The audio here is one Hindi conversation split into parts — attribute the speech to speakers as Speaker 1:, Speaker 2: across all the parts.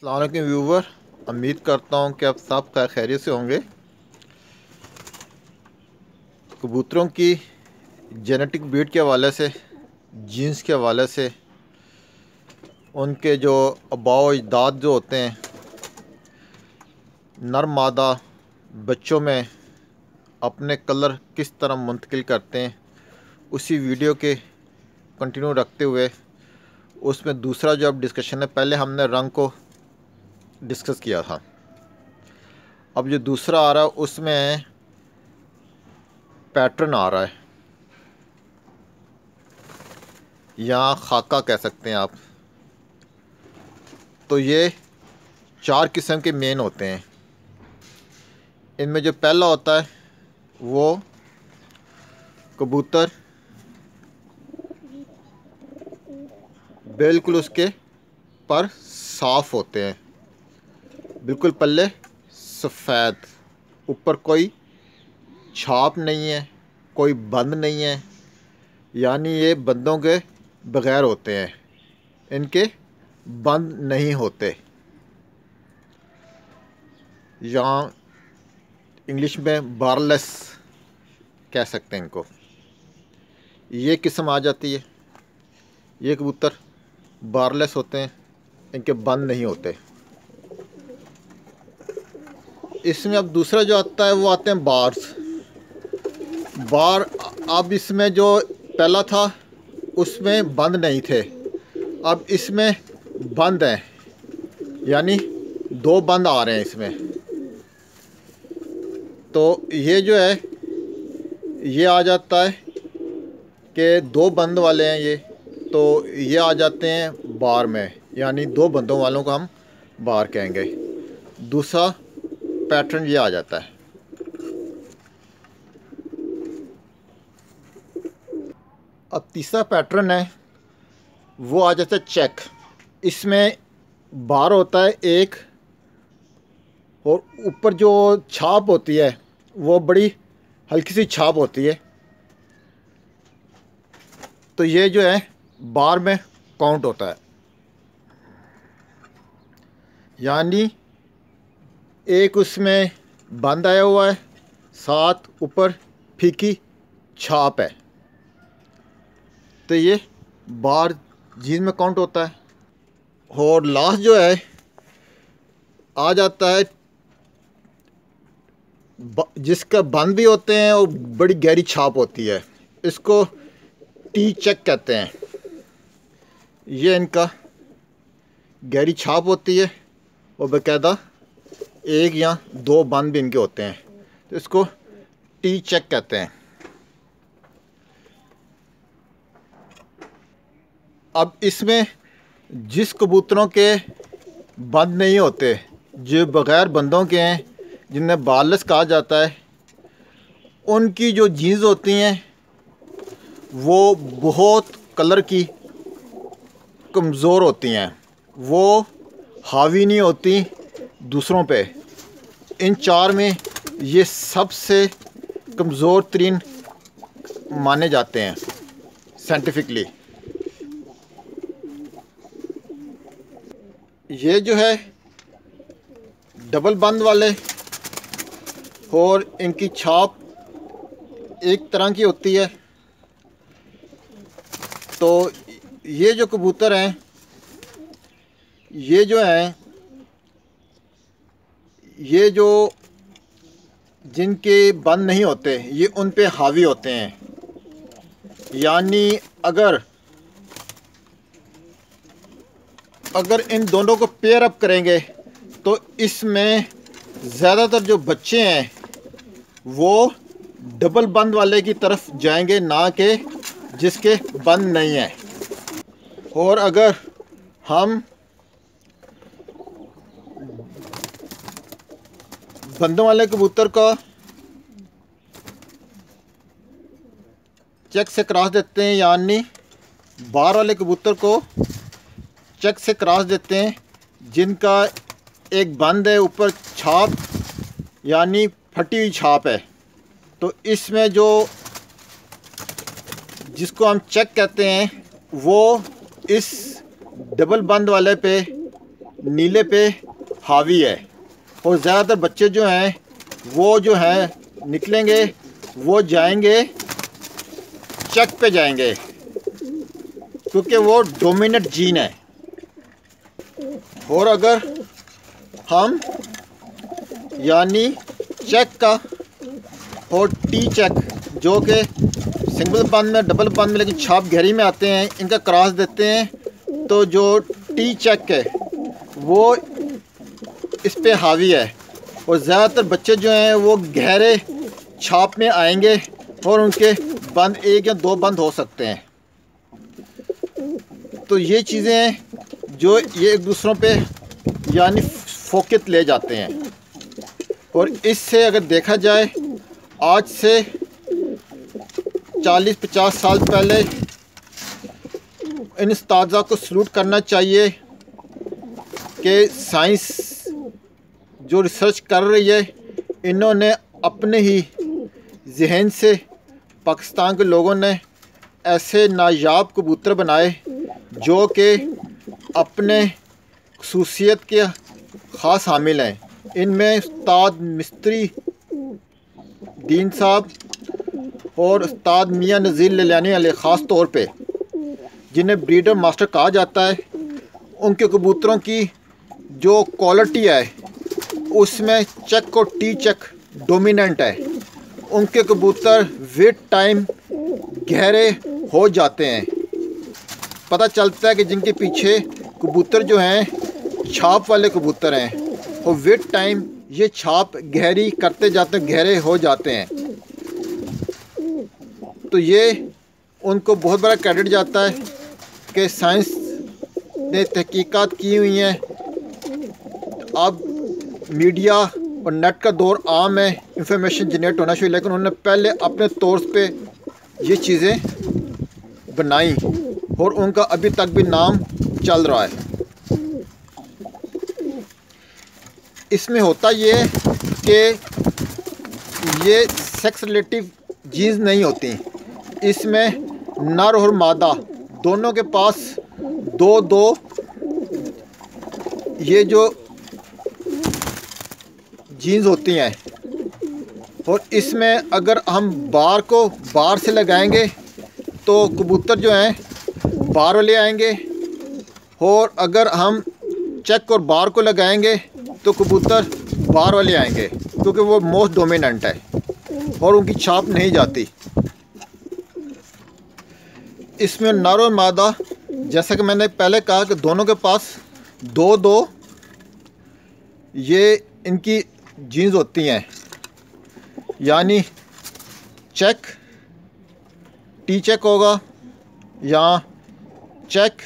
Speaker 1: अस्सलाम वालेकुम व्यूवर, उम्मीद करता हूँ कि आप सब खैरियत से होंगे। कबूतरों की जेनेटिक ब्रीड के हवाले से, जीन्स के हवाले से, उनके जो आबाओ अजदाद जो होते हैं, नर मादा बच्चों में अपने कलर किस तरह मुंतकिल करते हैं, उसी वीडियो के कंटिन्यू रखते हुए उसमें दूसरा जो अब डिस्कशन है, पहले हमने रंग को डिस्कस किया था। अब जो दूसरा आ रहा है उसमें पैटर्न आ रहा है, या खाका कह सकते हैं आप। तो ये 4 किस्म के मेन होते हैं। इनमें जो पहला होता है वो कबूतर बिल्कुल उसके पर साफ़ होते हैं, बिल्कुल पल्ले सफ़ेद, ऊपर कोई छाप नहीं है, कोई बंद नहीं है, यानी ये बंदों के बग़ैर होते हैं, इनके बंद नहीं होते। या इंग्लिश में बारलेस कह सकते हैं इनको। ये किस्म आ जाती है, ये कबूतर बारलेस होते हैं, इनके बंद नहीं होते। इसमें अब दूसरा जो आता है वो आते हैं बार्स। अब इसमें जो पहला था उसमें बंद नहीं थे, अब इसमें बंद हैं, यानी 2 बंद आ रहे हैं इसमें। तो ये जो है ये आ जाता है कि 2 बंद वाले हैं ये, तो ये आ जाते हैं बार में, यानी 2 बंदों वालों को हम बार कहेंगे। दूसरा पैटर्न ये आ जाता है। अब तीसरा पैटर्न है वो आ जाता है चेक। इसमें बार होता है एक, और ऊपर जो छाप होती है वो बड़ी हल्की सी छाप होती है। तो ये जो है बार में काउंट होता है, यानी एक उसमें बंद आया हुआ है, साथ ऊपर फीकी छाप है, तो ये बार जीन में काउंट होता है। और लास्ट जो है आ जाता है जिसका बंद भी होते हैं और बड़ी गहरी छाप होती है, इसको टी चेक कहते हैं। ये इनका गहरी छाप होती है और बाकायदा 1 या 2 बंद भी इनके होते हैं, तो इसको टी चेक कहते हैं। अब इसमें जिस कबूतरों के बंद नहीं होते, जो बग़ैर बंदों के हैं, जिन्हें बारलेस कहा जाता है, उनकी जो जीन्स होती हैं वो बहुत कलर की कमज़ोर होती हैं, वो हावी नहीं होती दूसरों पे। इन 4 में ये सबसे कमज़ोर तरीन माने जाते हैं साइंटिफिकली। ये जो है डबल बंद वाले, और इनकी छाप एक तरह की होती है। तो ये जो कबूतर हैं, ये जो हैं, ये जो जिनके बंद नहीं होते, ये उन पे हावी होते हैं, यानी अगर इन दोनों को पेयर अप करेंगे तो इसमें ज़्यादातर जो बच्चे हैं वो डबल बंद वाले की तरफ जाएंगे, ना कि जिसके बंद नहीं है। और अगर हम बंदों वाले कबूतर का चेक से क्रॉस देते हैं, यानी बार वाले कबूतर को चेक से क्रॉस देते हैं, जिनका एक बंद है, ऊपर छाप यानी फटी हुई छाप है, तो इसमें जो जिसको हम चेक कहते हैं वो इस डबल बंद वाले पे नीले पे हावी है। और ज़्यादातर बच्चे जो हैं वो जो हैं निकलेंगे, वो जाएंगे चेक पे जाएंगे, क्योंकि वो डोमिनेंट जीन है। और अगर हम यानी चेक का और टी चेक जो कि सिंगल बंद में, डबल बंद में, लेकिन छाप गहरी में आते हैं, इनका क्रॉस देते हैं, तो जो टी चेक है वो इस पे हावी है। और ज़्यादातर बच्चे जो हैं वो गहरे छाप में आएंगे और उनके बंद 1 या 2 बंद हो सकते हैं। तो ये चीज़ें हैं जो ये एक दूसरों पे यानी फोकस ले जाते हैं। और इससे अगर देखा जाए आज से 40-50 साल पहले इन उस्ताज़ा को सलूट करना चाहिए कि साइंस जो रिसर्च कर रही है, इन्होंने अपने ही जहन से पाकिस्तान के लोगों ने ऐसे नायाब कबूतर बनाए जो कि अपने खसूसियत के ख़ास हामिल हैं। इनमें उस्ताद मिस्त्री दीन साहब और उस्ताद मियाँ नज़ीर लैलानी वाले ख़ास तौर पे, जिन्हें ब्रीडर मास्टर कहा जाता है, उनके कबूतरों की जो क्वालिटी है उसमें चेक और टी चेक डोमिनेंट है। उनके कबूतर विद टाइम गहरे हो जाते हैं। पता चलता है कि जिनके पीछे कबूतर जो हैं छाप वाले कबूतर हैं, और विद टाइम ये छाप गहरी करते जाते हैं, गहरे हो जाते हैं। तो ये उनको बहुत बड़ा क्रेडिट जाता है कि साइंस ने तहकीकात की हुई हैं। अब मीडिया और नेट का दौर आम है, इंफॉर्मेशन जनरेट होना चाहिए, लेकिन उन्होंने पहले अपने तौर पे ये चीज़ें बनाई और उनका अभी तक भी नाम चल रहा है। इसमें होता ये है कि ये सेक्स रिलेटिव जीन्स नहीं होती, इसमें नर और मादा दोनों के पास दो ये जो जीन्स होती हैं। और इसमें अगर हम बार को बार से लगाएंगे तो कबूतर जो हैं बार वाले आएंगे, और अगर हम चेक और बार को लगाएंगे तो कबूतर बार वाले आएंगे, क्योंकि वो मोस्ट डोमिनेंट है और उनकी छाप नहीं जाती। इसमें नर और मादा, जैसा कि मैंने पहले कहा कि दोनों के पास दो ये इनकी जीन्स होती हैं, यानी चेक टी चेक होगा या चेक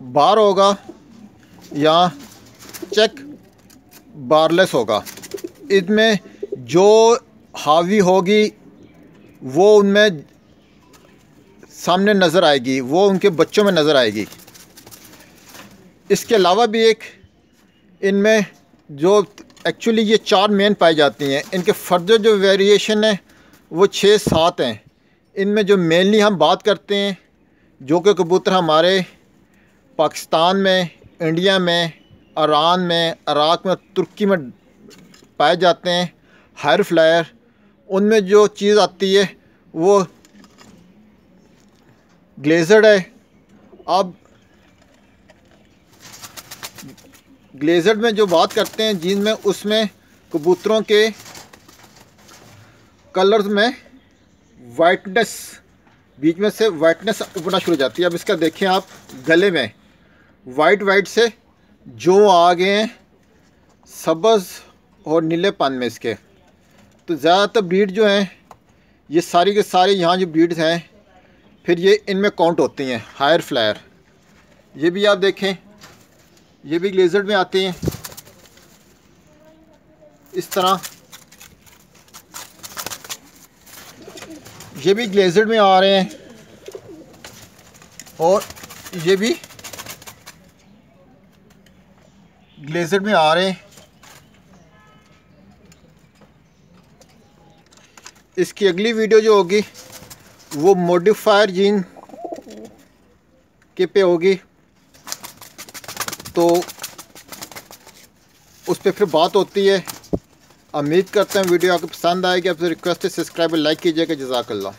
Speaker 1: बार होगा या चेक बारलेस होगा। इसमें जो हावी होगी वो उनमें सामने नज़र आएगी, वो उनके बच्चों में नज़र आएगी। इसके अलावा भी एक इनमें जो एक्चुअली ये 4 मेन पाई जाती हैं, इनके फर्दर जो वेरिएशन है वो 6-7 हैं। इनमें जो मेनली हम बात करते हैं, जो कि कबूतर हमारे पाकिस्तान में, इंडिया में, ईरान में, इराक़ में, तुर्की में पाए जाते हैं, हायर फ्लायर, उनमें जो चीज़ आती है वो ग्लेज़र्ड है। अब ग्लेज़र्ड में जो बात करते हैं जीन में, उसमें कबूतरों के कलर्स में वाइटनेस, बीच में से वाइटनेस उभरना शुरू हो जाती है। अब इसका देखें आप, गले में वाइट से जो आ गए हैं सब्ज़ और नीलेपन में इसके। तो ज़्यादातर ब्रीड जो हैं ये सारी के सारे यहाँ जो ब्रीड्स हैं फिर ये इनमें काउंट होती हैं हायर फ्लायर। ये भी आप देखें, ये भी ग्लेज़र्ड में आते हैं इस तरह, ये भी ग्लेज़र्ड में आ रहे हैं और ये भी ग्लेज़र्ड में आ रहे हैं। इसकी अगली वीडियो जो होगी वो मॉडिफायर जीन के पे होगी, तो उस पर फिर बात होती है। उम्मीद करते हैं वीडियो आपको पसंद आएगी। आपसे रिक्वेस्ट है सब्सक्राइब और लाइक कीजिएगा। जज़ाकल्लाह।